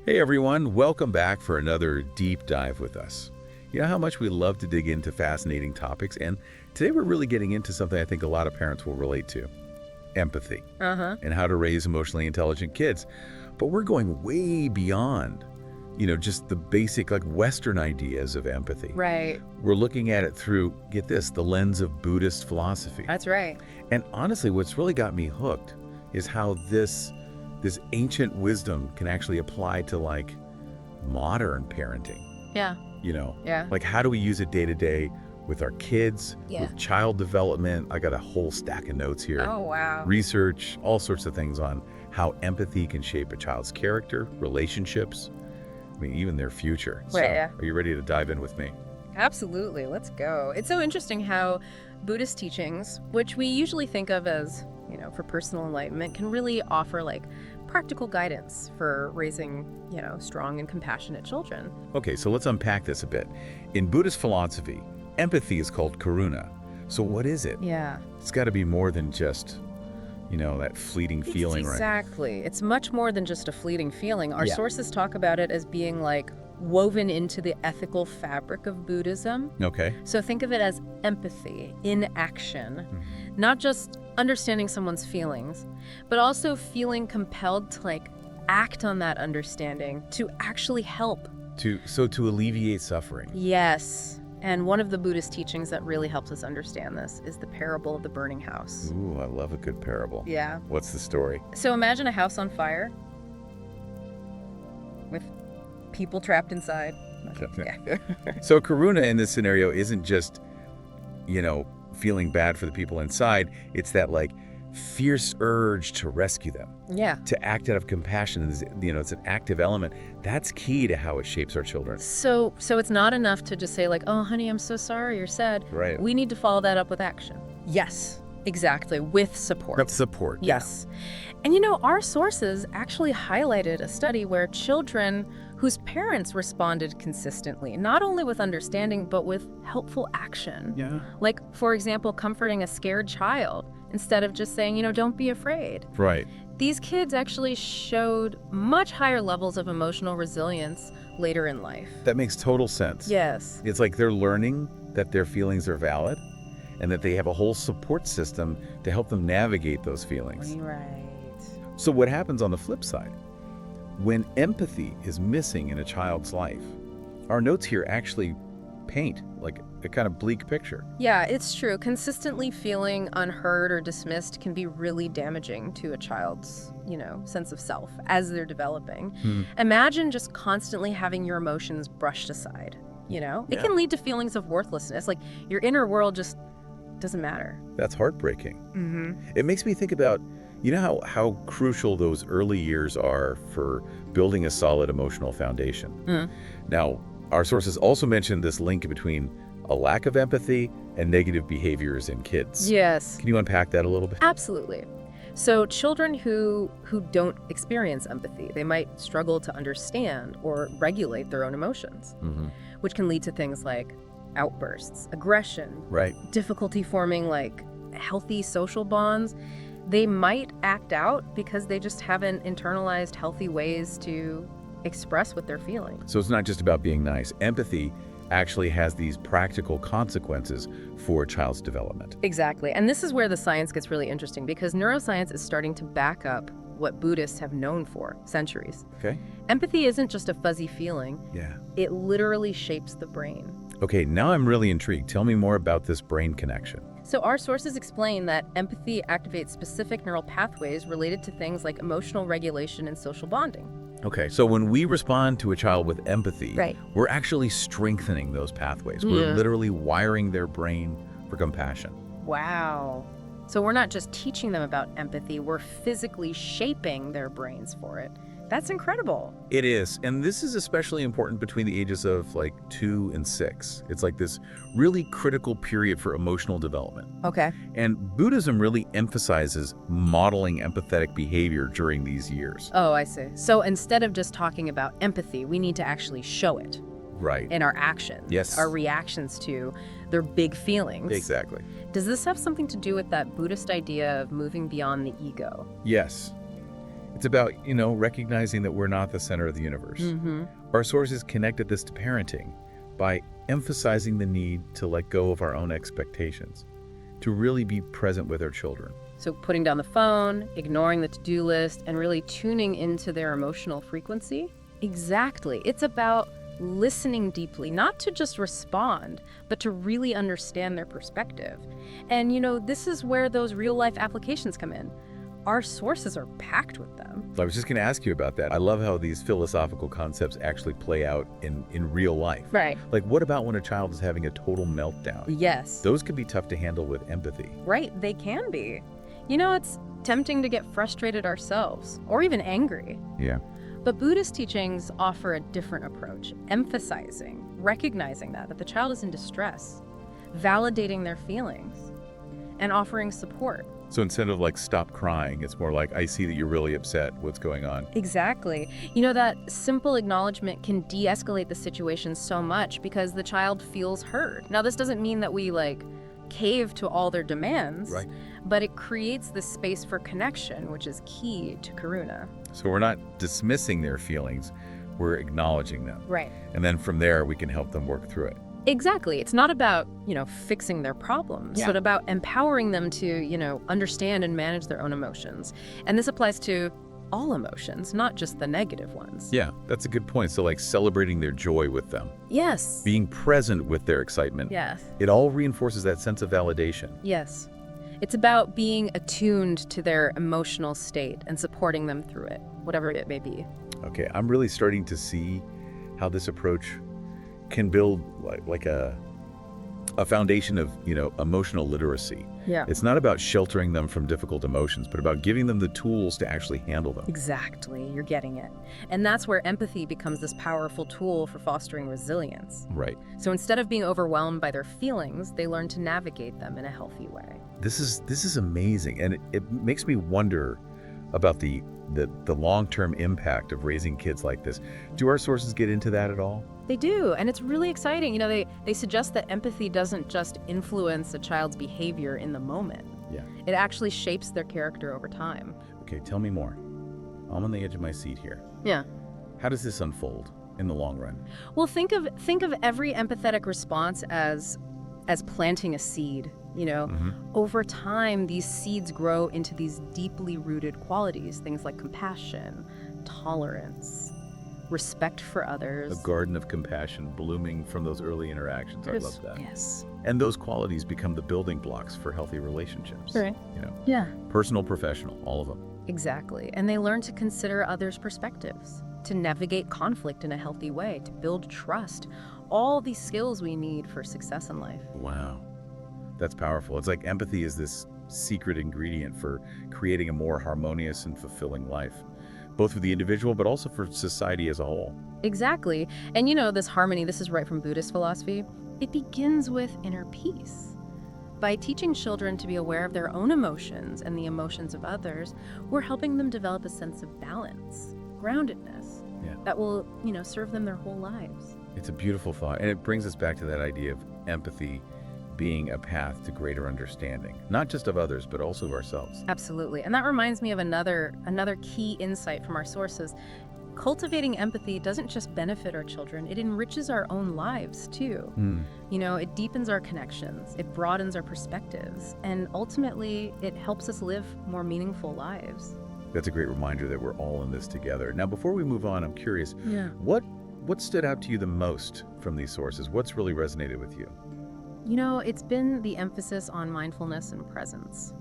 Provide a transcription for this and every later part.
Hey everyone, welcome back for another deep dive with us. You know how much we love to dig into fascinating topics, and today we're really getting into something I think a lot of parents will relate to: empathy and how to raise emotionally intelligent kids. But we're going way beyond, just the basic Western ideas of empathy. Right. We're looking at it through, get this, the lens of Buddhist philosophy. That's right. And honestly, what's really got me hooked is how this ancient wisdom can actually apply to modern parenting. Yeah. Yeah. How do we use it day to day with our kids, with child development? I got a whole stack of notes here. Oh, wow. Research, all sorts of things on how empathy can shape a child's character, relationships, even their future. Right, yeah. Are you ready to dive in with me? Absolutely. Let's go. It's so interesting how Buddhist teachings, which we usually think of as, for personal enlightenment, can really offer practical guidance for raising, strong and compassionate children. Okay, so let's unpack this a bit. In Buddhist philosophy, empathy is called karuna. So what is it? Yeah. It's got to be more than just, that fleeting feeling, right? Exactly. It's much more than just a fleeting feeling. Our Yeah. sources talk about it as being woven into the ethical fabric of Buddhism. Okay. So think of it as empathy in action, not just understanding someone's feelings, but also feeling compelled to act on that understanding to actually help. To alleviate suffering. Yes. And one of the Buddhist teachings that really helps us understand this is the parable of the burning house. Ooh, I love a good parable. Yeah. What's the story? So imagine a house on fire with people trapped inside. Yeah. So karuna in this scenario isn't just, feeling bad for the people inside. It's that fierce urge to rescue them, Yeah. to act out of compassion. It's an active element. That's key to how it shapes our children. So it's not enough to just say oh, honey, I'm so sorry, you're sad. Right. We need to follow that up with action. Yes, exactly, with support. That's support. Yes. And our sources actually highlighted a study where children whose parents responded consistently, not only with understanding, but with helpful action. Yeah. For example, comforting a scared child instead of just saying, don't be afraid. Right. These kids actually showed much higher levels of emotional resilience later in life. That makes total sense. Yes. It's they're learning that their feelings are valid and that they have a whole support system to help them navigate those feelings. Right. So what happens on the flip side? When empathy is missing in a child's life, our notes here actually paint a kind of bleak picture. Yeah, it's true. Consistently feeling unheard or dismissed can be really damaging to a child's, sense of self as they're developing. Imagine just constantly having your emotions brushed aside, It can lead to feelings of worthlessness, your inner world just doesn't matter. That's heartbreaking. It makes me think about, how crucial those early years are for building a solid emotional foundation. Now, our sources also mention this link between a lack of empathy and negative behaviors in kids. Yes. Can you unpack that a little bit? Absolutely. So children who don't experience empathy, they might struggle to understand or regulate their own emotions, which can lead to things like outbursts, aggression, Right. difficulty forming healthy social bonds. They might act out because they just haven't internalized healthy ways to express what they're feeling. So it's not just about being nice. Empathy actually has these practical consequences for a child's development. Exactly. And this is where the science gets really interesting because neuroscience is starting to back up what Buddhists have known for centuries. Okay. Empathy isn't just a fuzzy feeling. Yeah. It literally shapes the brain. Okay, now I'm really intrigued. Tell me more about this brain connection. So our sources explain that empathy activates specific neural pathways related to things like emotional regulation and social bonding. Okay, so when we respond to a child with empathy, Right. we're actually strengthening those pathways. We're literally wiring their brain for compassion. Wow. So we're not just teaching them about empathy, we're physically shaping their brains for it. That's incredible. It is, and this is especially important between the ages of 2 and 6. It's this really critical period for emotional development. Okay. And Buddhism really emphasizes modeling empathetic behavior during these years. Oh, I see. So instead of just talking about empathy, we need to actually show it Right. in our actions. Yes. Our reactions to their big feelings. Exactly. Does this have something to do with that Buddhist idea of moving beyond the ego? Yes. It's about, recognizing that we're not the center of the universe. Our sources connected this to parenting by emphasizing the need to let go of our own expectations, to really be present with our children. So putting down the phone, ignoring the to-do list, and really tuning into their emotional frequency. Exactly. It's about listening deeply, not to just respond, but to really understand their perspective. And, this is where those real-life applications come in. Our sources are packed with them. I was just going to ask you about that. I love how these philosophical concepts actually play out in real life. Right. Like, what about when a child is having a total meltdown? Yes. Those can be tough to handle with empathy. Right, they can be. It's tempting to get frustrated ourselves, or even angry. Yeah. But Buddhist teachings offer a different approach, emphasizing, recognizing that the child is in distress, validating their feelings, and offering support. So instead of stop crying, it's more like, I see that you're really upset. What's going on? Exactly. That simple acknowledgement can de-escalate the situation so much because the child feels heard. Now, this doesn't mean that we cave to all their demands, right? But it creates this space for connection, which is key to karuna. So we're not dismissing their feelings, we're acknowledging them. Right. And then from there, we can help them work through it. Exactly. It's not about, fixing their problems, but about empowering them to, understand and manage their own emotions. And this applies to all emotions, not just the negative ones. Yeah, that's a good point. So celebrating their joy with them. Yes. Being present with their excitement. Yes. It all reinforces that sense of validation. Yes. It's about being attuned to their emotional state and supporting them through it, whatever it may be. Okay, I'm really starting to see how this approach can build like a foundation of, emotional literacy. Yeah. It's not about sheltering them from difficult emotions, but about giving them the tools to actually handle them. Exactly. You're getting it. And that's where empathy becomes this powerful tool for fostering resilience. Right. So instead of being overwhelmed by their feelings, they learn to navigate them in a healthy way. This is amazing, and it makes me wonder about the long-term impact of raising kids like this. Do our sources get into that at all? They do, and it's really exciting. They suggest that empathy doesn't just influence a child's behavior in the moment. Yeah. It actually shapes their character over time. Okay, tell me more. I'm on the edge of my seat here. Yeah. How does this unfold in the long run? Well, think of every empathetic response as planting a seed. Over time, these seeds grow into these deeply rooted qualities, things like compassion, tolerance, respect for others. A garden of compassion blooming from those early interactions. I love that. Yes. And those qualities become the building blocks for healthy relationships. Right. Yeah. Personal, professional, all of them. Exactly. And they learn to consider others' perspectives, to navigate conflict in a healthy way, to build trust. All these skills we need for success in life. Wow. That's powerful. It's like empathy is this secret ingredient for creating a more harmonious and fulfilling life, both for the individual, but also for society as a whole. Exactly. And this harmony, this is right from Buddhist philosophy, it begins with inner peace. By teaching children to be aware of their own emotions and the emotions of others, we're helping them develop a sense of balance, groundedness, that will, serve them their whole lives. It's a beautiful thought. And it brings us back to that idea of empathy being a path to greater understanding, not just of others, but also of ourselves. Absolutely. And that reminds me of another key insight from our sources. Cultivating empathy doesn't just benefit our children, it enriches our own lives too. It deepens our connections, it broadens our perspectives, and ultimately it helps us live more meaningful lives. That's a great reminder that we're all in this together. Now, before we move on, I'm curious, what stood out to you the most from these sources? What's really resonated with you? It's been the emphasis on mindfulness and presence.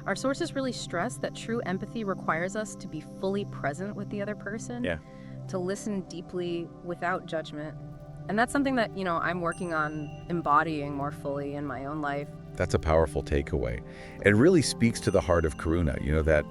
Our sources really stress that true empathy requires us to be fully present with the other person, to listen deeply without judgment. And that's something that, I'm working on embodying more fully in my own life. That's a powerful takeaway. It really speaks to the heart of karuna,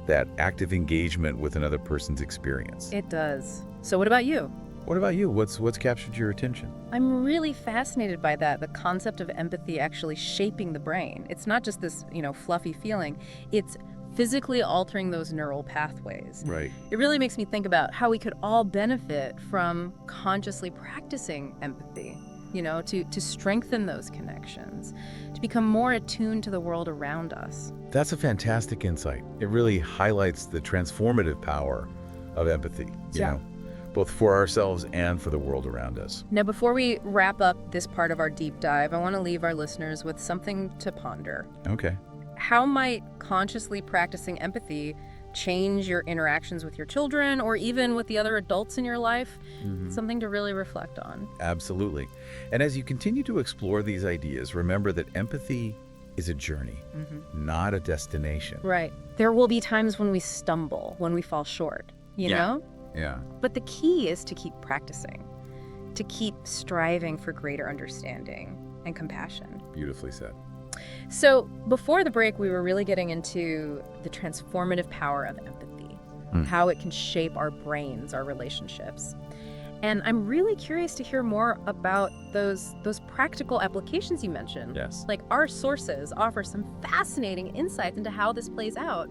that active engagement with another person's experience. It does. So what about you? What about you? What's captured your attention? I'm really fascinated by that, the concept of empathy actually shaping the brain. It's not just this, fluffy feeling. It's physically altering those neural pathways. Right. It really makes me think about how we could all benefit from consciously practicing empathy, to strengthen those connections, to become more attuned to the world around us. That's a fantastic insight. It really highlights the transformative power of empathy, you know, both for ourselves and for the world around us. Now, before we wrap up this part of our deep dive, I want to leave our listeners with something to ponder. Okay. How might consciously practicing empathy change your interactions with your children or even with the other adults in your life? Something to really reflect on. Absolutely. And as you continue to explore these ideas, remember that empathy is a journey, not a destination. Right. There will be times when we stumble, when we fall short, you know? Yeah. But the key is to keep practicing, to keep striving for greater understanding and compassion. Beautifully said. So before the break, we were really getting into the transformative power of empathy, how it can shape our brains, our relationships. And I'm really curious to hear more about those practical applications you mentioned. Yes. Like, our sources offer some fascinating insights into how this plays out,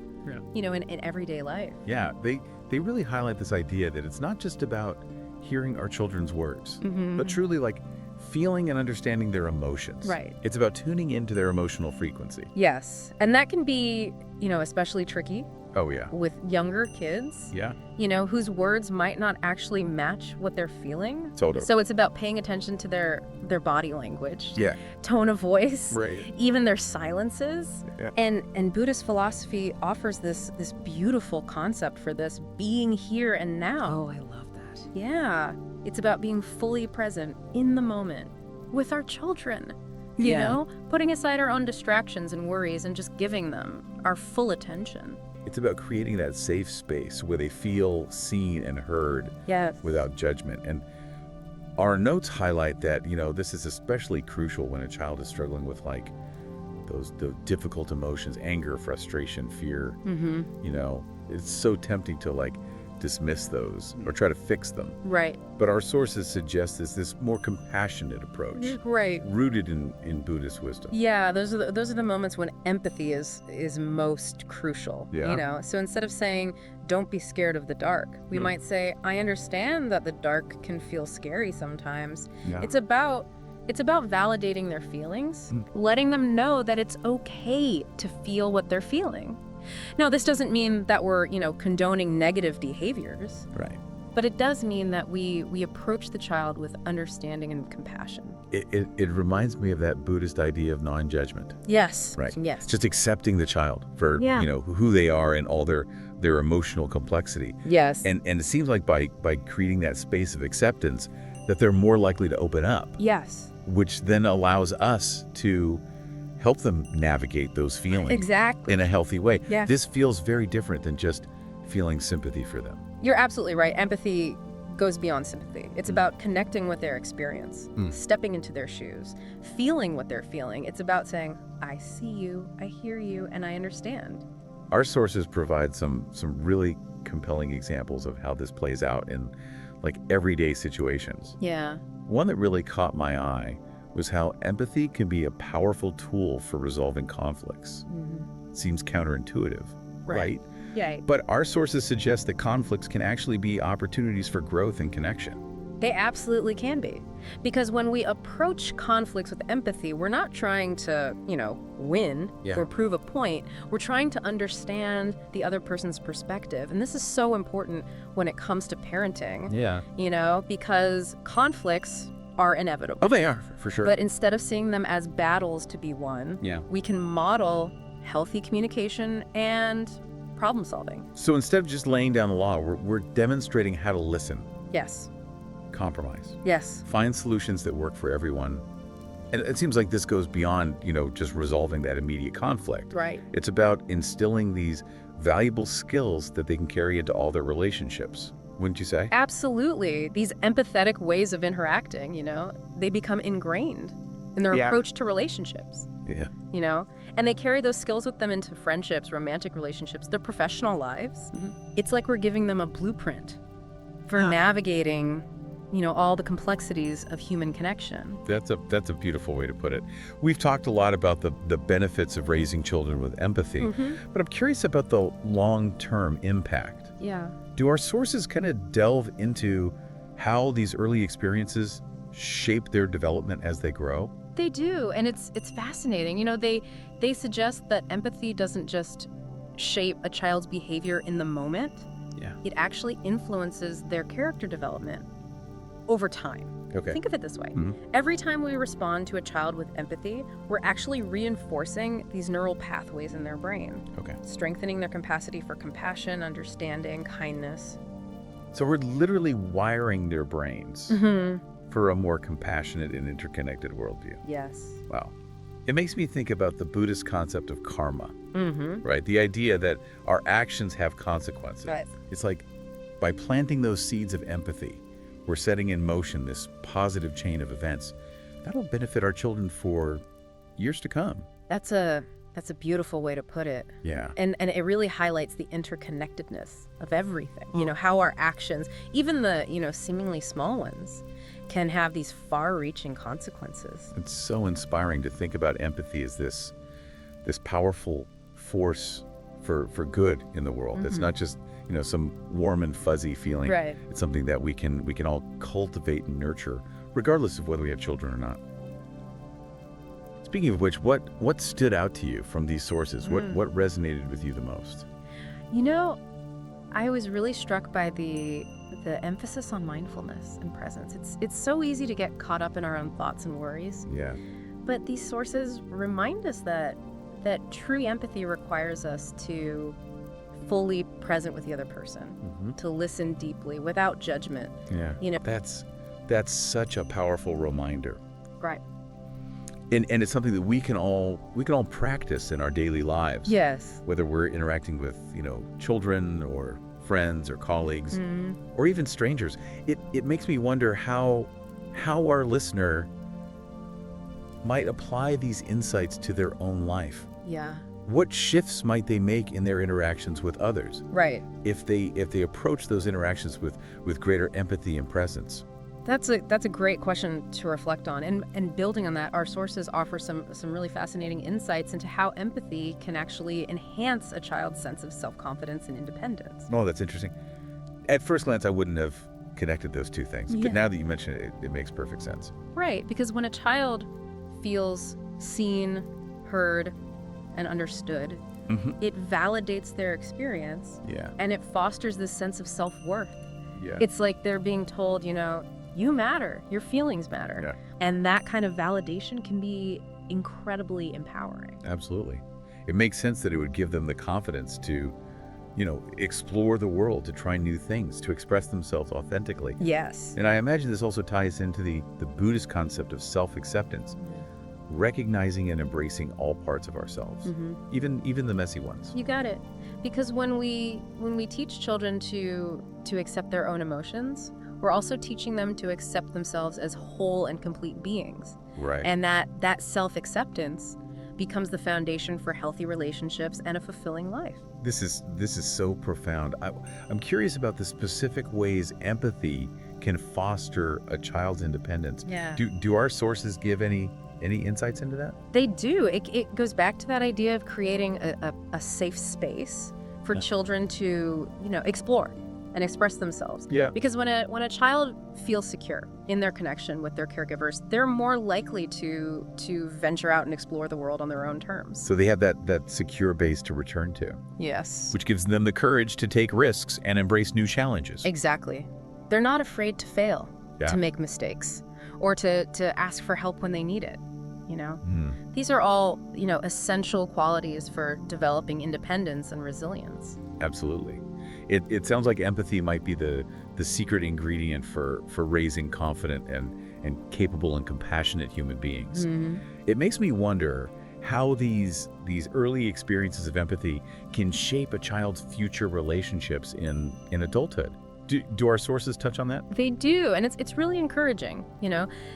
you know, in everyday life. Yeah, they really highlight this idea that it's not just about hearing our children's words, but truly like feeling and understanding their emotions. Right. It's about tuning into their emotional frequency. Yes. And that can be, you know, especially tricky Oh, yeah. with younger kids. Yeah. You know, whose words might not actually match what they're feeling. Totally. So it's about paying attention to their body language, Yeah. tone of voice, Right. even their silences. Yeah. And Buddhist philosophy offers this beautiful concept for this, being here and now. Oh, I love that. Yeah. It's about being fully present in the moment with our children. You know, putting aside our own distractions and worries and just giving them our full attention. It's about creating that safe space where they feel seen and heard Yes. without judgment. And our notes highlight that, you know, this is especially crucial when a child is struggling with like the difficult emotions, anger, frustration, fear. You know, it's so tempting to like dismiss those or try to fix them. Right. But our sources suggest this more compassionate approach, Right. rooted in Buddhist wisdom. Yeah, those are the moments when empathy is most crucial. Yeah. You know, so instead of saying don't be scared of the dark, we might say I understand that the dark can feel scary sometimes. Yeah. It's about validating their feelings, letting them know that it's okay to feel what they're feeling. Now, this doesn't mean that we're, you know, condoning negative behaviors, Right. but it does mean that we approach the child with understanding and compassion. It reminds me of that Buddhist idea of non-judgment. Yes. Right. Yes. Just accepting the child for, Yeah. you know, who they are and all their emotional complexity. Yes. And it seems like by creating that space of acceptance that they're more likely to open up, Yes. which then allows us to help them navigate those feelings Exactly. in a healthy way. Yeah. This feels very different than just feeling sympathy for them. You're absolutely right. Empathy goes beyond sympathy. It's about connecting with their experience, stepping into their shoes, feeling what they're feeling. It's about saying, I see you, I hear you, and I understand. Our sources provide some really compelling examples of how this plays out in like everyday situations. Yeah. One that really caught my eye was how empathy can be a powerful tool for resolving conflicts. Seems counterintuitive, right? Yeah. But our sources suggest that conflicts can actually be opportunities for growth and connection. They absolutely can be. Because when we approach conflicts with empathy, we're not trying to, you know, win or prove a point. We're trying to understand the other person's perspective. And this is so important when it comes to parenting. Yeah. You know, because conflicts are inevitable. Oh, they are, for sure. But instead of seeing them as battles to be won, we can model healthy communication and problem solving. So instead of just laying down the law, we're demonstrating how to listen, Yes. compromise, Yes. find solutions that work for everyone. And it seems like this goes beyond, you know, just resolving that immediate conflict. Right. It's about instilling these valuable skills that they can carry into all their relationships. Wouldn't you say? Absolutely. These empathetic ways of interacting, you know, they become ingrained in their approach to relationships. Yeah. You know, and they carry those skills with them into friendships, romantic relationships, their professional lives. It's like we're giving them a blueprint for navigating, you know, all the complexities of human connection. That's a beautiful way to put it. We've talked a lot about the benefits of raising children with empathy, but I'm curious about the long-term impact. Yeah. Do our sources kind of delve into how these early experiences shape their development as they grow? They do, and it's fascinating. They suggest that empathy doesn't just shape a child's behavior in the moment. Yeah. It actually influences their character development over time. Okay. Think of it this way. Mhm. Every time we respond to a child with empathy, we're actually reinforcing these neural pathways in their brain, Okay. strengthening their capacity for compassion, understanding, kindness. So we're literally wiring their brains for a more compassionate and interconnected worldview. Yes. Wow. It makes me think about the Buddhist concept of karma, Mm-hmm. right? The idea that our actions have consequences. Right. It's like by planting those seeds of empathy, we're setting in motion this positive chain of events that'll benefit our children for years to come. That's a beautiful way to put it. Yeah. And it really highlights the interconnectedness of everything. How our actions, even the, seemingly small ones, can have these far-reaching consequences. It's so inspiring to think about empathy as this powerful force for good in the world. It's not just, some warm and fuzzy feeling. Right. It's something that we can all cultivate and nurture, regardless of whether we have children or not. Speaking of which, what stood out to you from these sources? What resonated with you the most? I was really struck by the emphasis on mindfulness and presence. It's so easy to get caught up in our own thoughts and worries. Yeah. But these sources remind us that true empathy requires us to fully present with the other person, to listen deeply without judgment. Yeah. That's such a powerful reminder. Right. And it's something that we can all practice in our daily lives. Yes. Whether we're interacting with, children or friends or colleagues or even strangers. It makes me wonder how our listener might apply these insights to their own life. Yeah. What shifts might they make in their interactions with others Right. if they approach those interactions with greater empathy and presence? That's a great question to reflect on. And building on that, our sources offer some really fascinating insights into how empathy can actually enhance a child's sense of self-confidence and independence. Oh, that's interesting. At first glance, I wouldn't have connected those two things. Yeah. But now that you mention it, it makes perfect sense. Right, because when a child feels seen, heard, and understood, it validates their experience, Yeah. and it fosters this sense of self-worth. Yeah. It's like they're being told, you matter, your feelings matter. Yeah. And that kind of validation can be incredibly empowering. Absolutely. It makes sense that it would give them the confidence to, explore the world, to try new things, to express themselves authentically. Yes. And I imagine this also ties into the Buddhist concept of self-acceptance, recognizing and embracing all parts of ourselves, even the messy ones. You got it. Because when we teach children to accept their own emotions, we're also teaching them to accept themselves as whole and complete beings. Right. And that self-acceptance becomes the foundation for healthy relationships and a fulfilling life. This is so profound. I'm curious about the specific ways empathy can foster a child's independence. Yeah. Do our sources give any insights into that? They do. It goes back to that idea of creating a safe space for children to, explore and express themselves. Yeah. Because when a child feels secure in their connection with their caregivers, they're more likely to venture out and explore the world on their own terms. So they have that secure base to return to, Yes. which gives them the courage to take risks and embrace new challenges. Exactly. They're not afraid to fail, Yeah. to make mistakes, or to ask for help when they need it. These are all, essential qualities for developing independence and resilience. Absolutely. It sounds like empathy might be the secret ingredient for raising confident and capable and compassionate human beings. It makes me wonder how these early experiences of empathy can shape a child's future relationships in adulthood. Do our sources touch on that? They do, and it's really encouraging.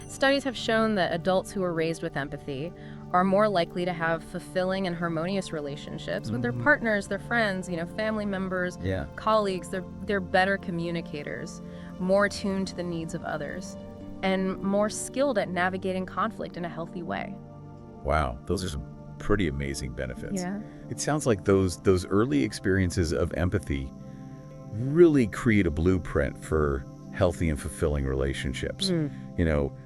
Studies have shown that adults who are raised with empathy are more likely to have fulfilling and harmonious relationships with their partners, their friends, family members, Yeah. colleagues. They're better communicators, more attuned to the needs of others, and more skilled at navigating conflict in a healthy way. Wow, those are some pretty amazing benefits. Yeah. It sounds like those early experiences of empathy really create a blueprint for healthy and fulfilling relationships,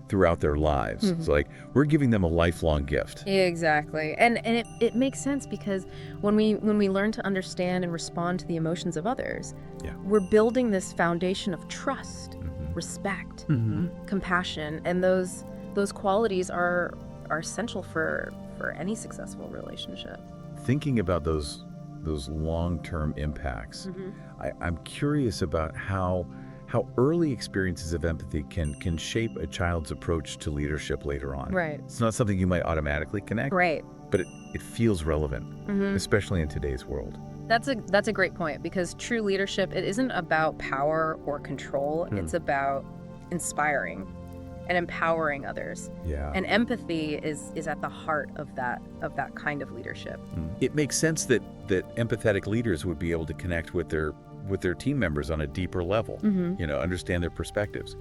throughout their lives. It's like we're giving them a lifelong gift. Exactly. And it makes sense because when we learn to understand and respond to the emotions of others, we're building this foundation of trust, respect, compassion, and those qualities are essential for any successful relationship. Thinking about those long-term impacts, I'm curious about how early experiences of empathy can shape a child's approach to leadership later on. Right. It's not something you might automatically connect, Right. but it feels relevant, especially in today's world. That's a great point, because true leadership, it isn't about power or control. It's about inspiring and empowering others. Yeah. And empathy is at the heart of that kind of leadership. It makes sense that empathetic leaders would be able to connect with their team members on a deeper level, understand their perspectives,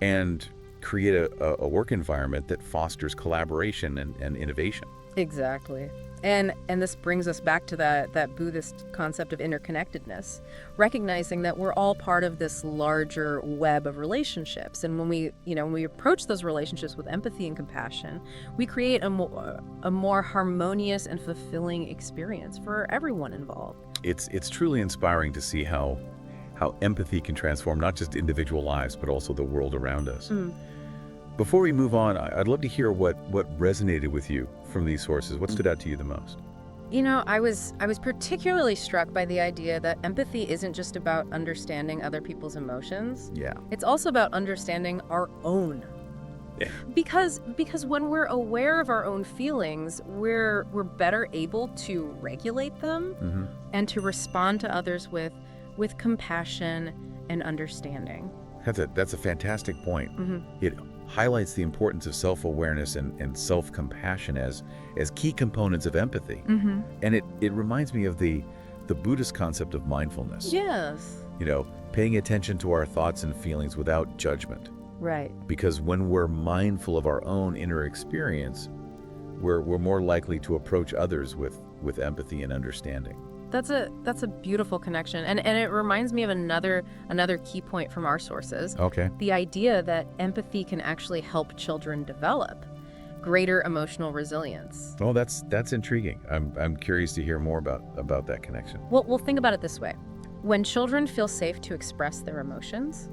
and create a work environment that fosters collaboration and innovation. Exactly. And this brings us back to that Buddhist concept of interconnectedness, recognizing that we're all part of this larger web of relationships. And when we approach those relationships with empathy and compassion, we create a more harmonious and fulfilling experience for everyone involved. It's truly inspiring to see how empathy can transform not just individual lives, but also the world around us. Before we move on, I'd love to hear what resonated with you from these sources. What stood out to you the most? I was particularly struck by the idea that empathy isn't just about understanding other people's emotions. Yeah. It's also about understanding our own. Yeah. Because when we're aware of our own feelings, we're better able to regulate them and to respond to others with compassion and understanding. That's a fantastic point. It highlights the importance of self-awareness and self-compassion as key components of empathy. And it reminds me of the Buddhist concept of mindfulness. Yes. Paying attention to our thoughts and feelings without judgment. Right. Because when we're mindful of our own inner experience, we're more likely to approach others with empathy and understanding. That's a beautiful connection, and it reminds me of another key point from our sources. Okay. The idea that empathy can actually help children develop greater emotional resilience. Oh, that's intriguing. I'm curious to hear more about that connection. Well, think about it this way: when children feel safe to express their emotions,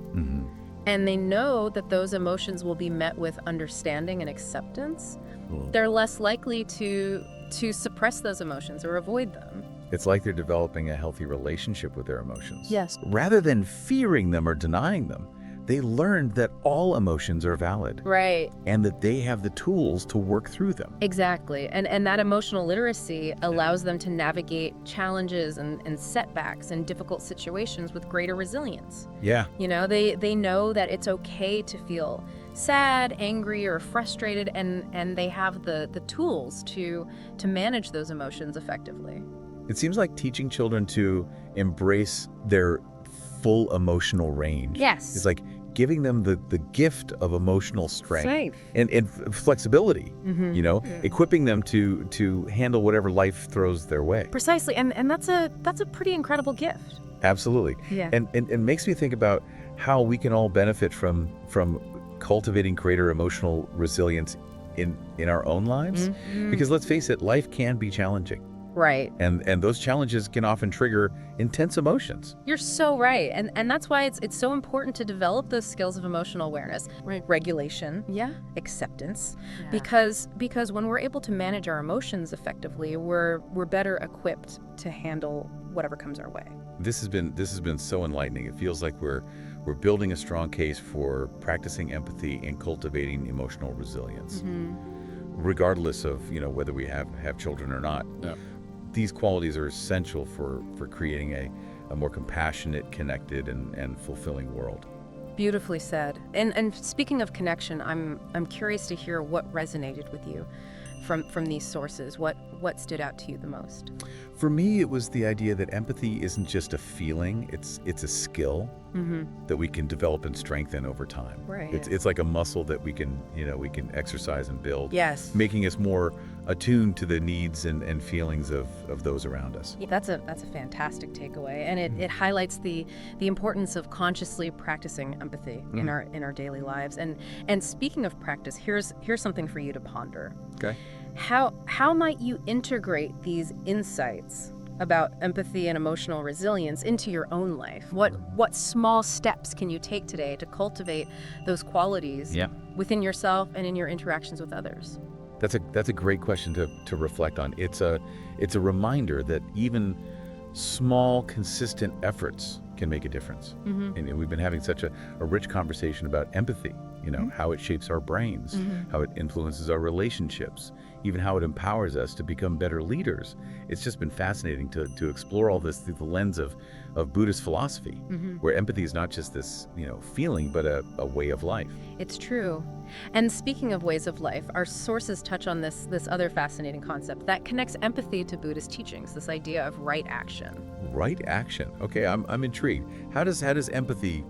and they know that those emotions will be met with understanding and acceptance, they're less likely to suppress those emotions or avoid them. It's like they're developing a healthy relationship with their emotions. Yes. Rather than fearing them or denying them, they learned that all emotions are valid. Right. And that they have the tools to work through them. Exactly. And that emotional literacy allows them to navigate challenges and setbacks and difficult situations with greater resilience. Yeah. They know that it's okay to feel sad, angry, or frustrated, and they have the tools to manage those emotions effectively. It seems like teaching children to embrace their full emotional range. Yes. It's like giving them the gift of emotional strength and flexibility, equipping them to handle whatever life throws their way. Precisely. And that's a pretty incredible gift. Absolutely. Yeah. And it makes me think about how we can all benefit from cultivating greater emotional resilience in our own lives. Because let's face it, life can be challenging. Right. And those challenges can often trigger intense emotions. You're so right. And that's why it's so important to develop those skills of emotional awareness, regulation, acceptance, because when we're able to manage our emotions effectively, we're better equipped to handle whatever comes our way. This has been so enlightening. It feels like we're building a strong case for practicing empathy and cultivating emotional resilience. Regardless of, whether we have children or not. Yeah. These qualities are essential for creating a more compassionate, connected, and fulfilling world. Beautifully said. And speaking of connection, I'm curious to hear what resonated with you from these sources. What stood out to you the most? For me, it was the idea that empathy isn't just a feeling; it's a skill that we can develop and strengthen over time. Right. It's like a muscle that we can exercise and build. Yes. Making us more attuned to the needs and feelings of those around us. Yeah, that's a fantastic takeaway, and it highlights the importance of consciously practicing empathy in our daily lives. And speaking of practice, here's something for you to ponder. Okay. How might you integrate these insights about empathy and emotional resilience into your own life? What small steps can you take today to cultivate those qualities within yourself and in your interactions with others? That's a great question to reflect on. It's a reminder that even small, consistent efforts can make a difference. And we've been having such a rich conversation about empathy, how it shapes our brains, how it influences our relationships, even how it empowers us to become better leaders. It's just been fascinating to explore all this through the lens of Buddhist philosophy, where empathy is not just this, feeling, but a way of life. It's true. And speaking of ways of life, our sources touch on this other fascinating concept that connects empathy to Buddhist teachings, this idea of right action. Right action. Okay, I'm intrigued. How does empathy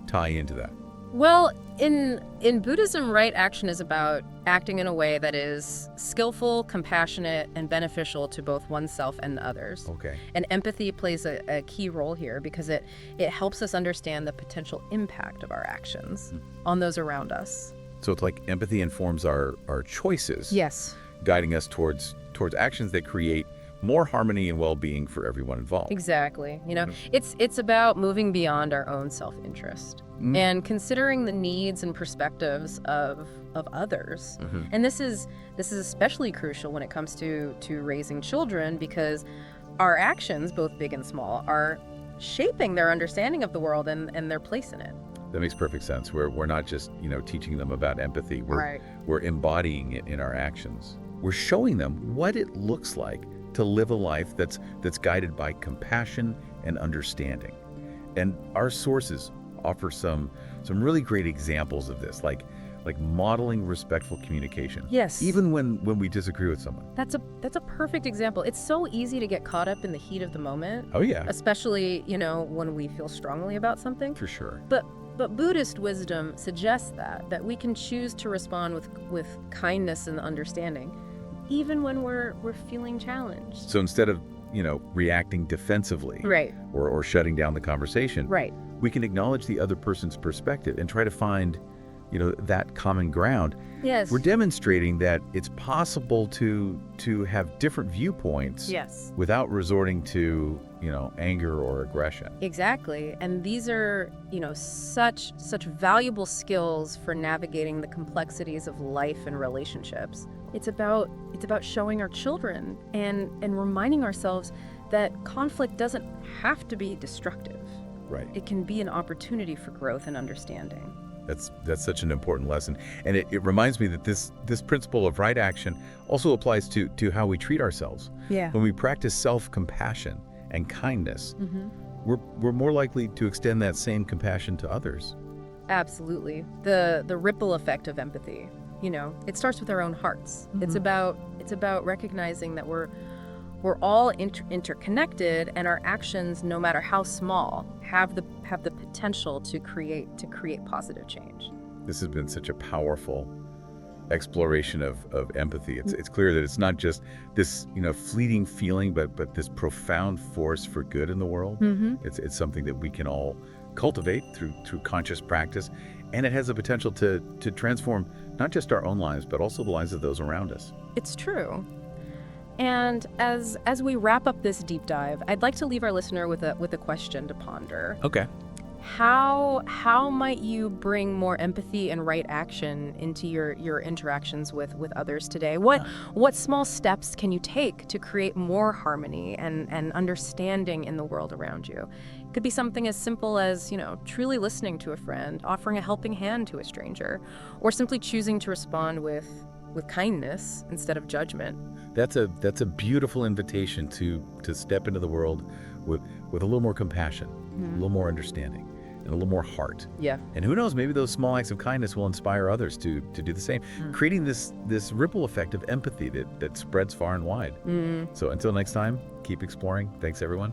tie into that? Well, in Buddhism, right action is about acting in a way that is skillful, compassionate, and beneficial to both oneself and others. Okay. And empathy plays a key role here because it helps us understand the potential impact of our actions on those around us. So it's like empathy informs our choices. Yes. Guiding us towards actions that create more harmony and well-being for everyone involved. Exactly. It's about moving beyond our own self-interest and considering the needs and perspectives of others. And this is especially crucial when it comes to raising children, because our actions, both big and small, are shaping their understanding of the world and their place in it. That makes perfect sense. We're not just, teaching them about empathy. We're embodying it in our actions. We're showing them what it looks like to live a life that's guided by compassion and understanding. And our sources offer some really great examples of this, like modeling respectful communication. Yes. Even when we disagree with someone. That's a perfect example. It's so easy to get caught up in the heat of the moment. Oh yeah. Especially, when we feel strongly about something. For sure. But Buddhist wisdom suggests that we can choose to respond with kindness and understanding, even when we're feeling challenged. So instead of, reacting defensively, right, or shutting down the conversation, right, we can acknowledge the other person's perspective and try to find, that common ground. Yes. We're demonstrating that it's possible to have different viewpoints, yes, without resorting to, anger or aggression. Exactly. And these are, such valuable skills for navigating the complexities of life and relationships. It's about showing our children and reminding ourselves that conflict doesn't have to be destructive. Right. It can be an opportunity for growth and understanding. That's such an important lesson. And it reminds me that this principle of right action also applies to how we treat ourselves. Yeah. When we practice self-compassion and kindness, we're more likely to extend that same compassion to others. Absolutely. The ripple effect of empathy, it starts with our own hearts. It's about recognizing that we're all interconnected, and our actions, no matter how small, have the potential to create positive change. This has been such a powerful exploration of empathy. It's clear that it's not just this fleeting feeling, but this profound force for good in the world. It's something that we can all cultivate through conscious practice, and it has the potential to transform not just our own lives, but also the lives of those around us. It's true. And as we wrap up this deep dive, I'd like to leave our listener with a question to ponder. Okay. How might you bring more empathy and right action into your interactions with others today? What small steps can you take to create more harmony and understanding in the world around you? It could be something as simple as, truly listening to a friend, offering a helping hand to a stranger, or simply choosing to respond with kindness instead of judgment. That's a beautiful invitation to step into the world with a little more compassion, a little more understanding, and a little more heart. Yeah. And who knows, maybe those small acts of kindness will inspire others to do the same, creating this ripple effect of empathy that spreads far and wide. So until next time, keep exploring. Thanks, everyone.